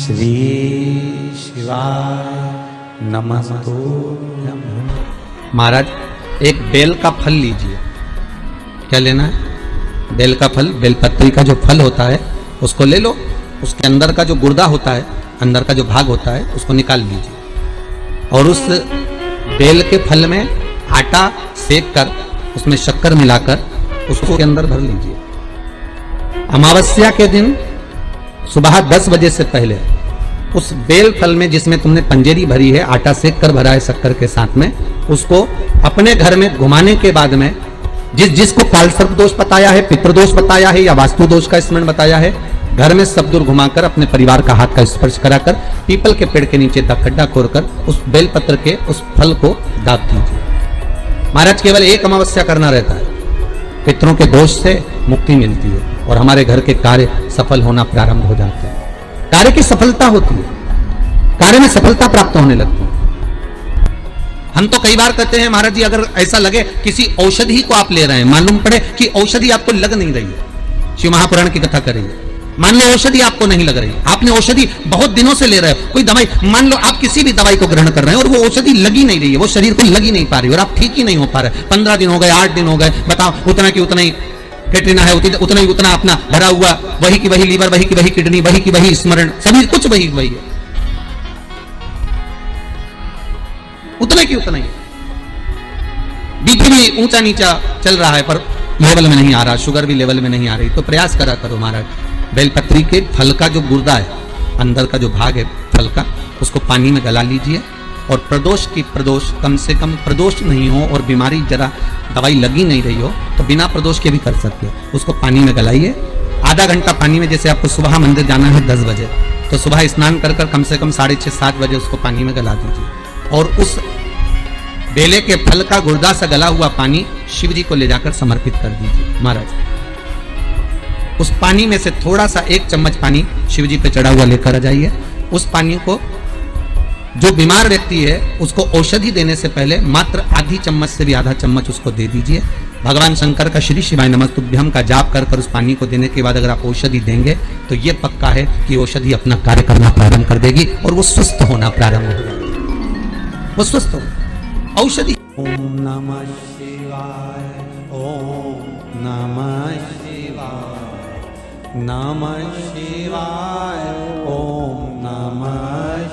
श्री शिवाय नमस्तु। महाराज एक बेल का फल लीजिए। क्या लेना है? बेल का फल, बेलपत्री का जो फल होता है उसको ले लो। उसके अंदर का जो गुर्दा होता है, अंदर का जो भाग होता है, उसको निकाल लीजिए और उस बेल के फल में आटा सेक कर उसमें शक्कर मिलाकर उसको के अंदर भर लीजिए। अमावस्या के दिन सुबह 10 बजे से पहले उस बेल फल में जिसमें तुमने पंजेरी भरी है, आटा सेक कर भरा है शक्कर के साथ में, उसको अपने घर में घुमाने के बाद में जिसको कालसर्प दोष बताया है, पितृदोष बताया है या वास्तु दोष का स्मरण बताया है, घर में सब दूर घुमाकर अपने परिवार का हाथ का स्पर्श कराकर पीपल के पेड़ के नीचे खड्डा खोदकर उस बेलपत्र के उस फल को दाब दीजिए। महाराज केवल एक अमावस्या करना रहता है, पितरों के दोष से मुक्ति मिलती है और हमारे घर के कार्य सफल होना प्रारंभ हो जाते हैं। कार्य की सफलता होती है, कार्य में सफलता प्राप्त होने लगती है। हम तो कई बार कहते हैं महाराज जी, अगर ऐसा लगे किसी औषधि को आप ले रहे हैं, मालूम पड़े कि औषधि आपको लग नहीं रही है, शिव महापुराण की कथा करेंगे, मान लो औषधि आपको नहीं लग रही, आपने औषधि बहुत दिनों से ले रहे हो, कोई दवाई, मान लो आप किसी भी दवाई को ग्रहण कर रहे हैं और वो औषधि लगी नहीं रही है, वो शरीर को लगी नहीं पा रही और आप ठीक ही नहीं हो पा रहे, 15 दिन हो गए, 8 दिन हो गए, बताओ उतना की उतना ही कैटरीना है, उतना ही उतना अपना भरा हुआ, वही की वही लीवर, वही की वही किडनी, वही की वही स्मरण, सभी कुछ वही वही है, उतना की उतना ही। बीपी भी ऊंचा नीचा चल रहा है पर लेवल में नहीं आ रहा, शुगर भी लेवल में नहीं आ रही, तो प्रयास करा करो महाराज, बेलपत्री के फल का जो गुर्दा है, अंदर का जो भाग है फल का, उसको पानी में गला लीजिए और प्रदोष की प्रदोष, कम से कम प्रदोष नहीं हो और बीमारी जरा दवाई लगी नहीं रही हो तो बिना प्रदोष के भी कर सकते हो, उसको पानी में गलाइए। आधा घंटा पानी में, जैसे आपको सुबह मंदिर जाना है 10 बजे, तो सुबह स्नान कर कर कम से कम 6:30-7 बजे उसको पानी में गला दीजिए और उस बेले के फल का गुर्दा से गला हुआ पानी शिव जी को ले जाकर समर्पित कर दीजिए। महाराज उस पानी में से थोड़ा सा 1 चम्मच पानी शिव जी पे चढ़ा हुआ लेकर आ जाइए। उस पानी को जो बीमार व्यक्ति है उसको औषधि देने से पहले मात्र आधी चम्मच से भी आधा चम्मच उसको दे दीजिए। भगवान शंकर का श्री शिवाय नमस्तुभ्यम का जाप कर कर उस पानी को देने के बाद अगर आप औषधि देंगे तो ये पक्का है कि औषधि अपना कार्य करना प्रारंभ कर देगी और वो स्वस्थ होना प्रारंभ हो जाएगी, वो स्वस्थ हो औषधि। ओम नमः शिवाय, ओम नमः शिवाय, नमः शिवाय, ओम नमः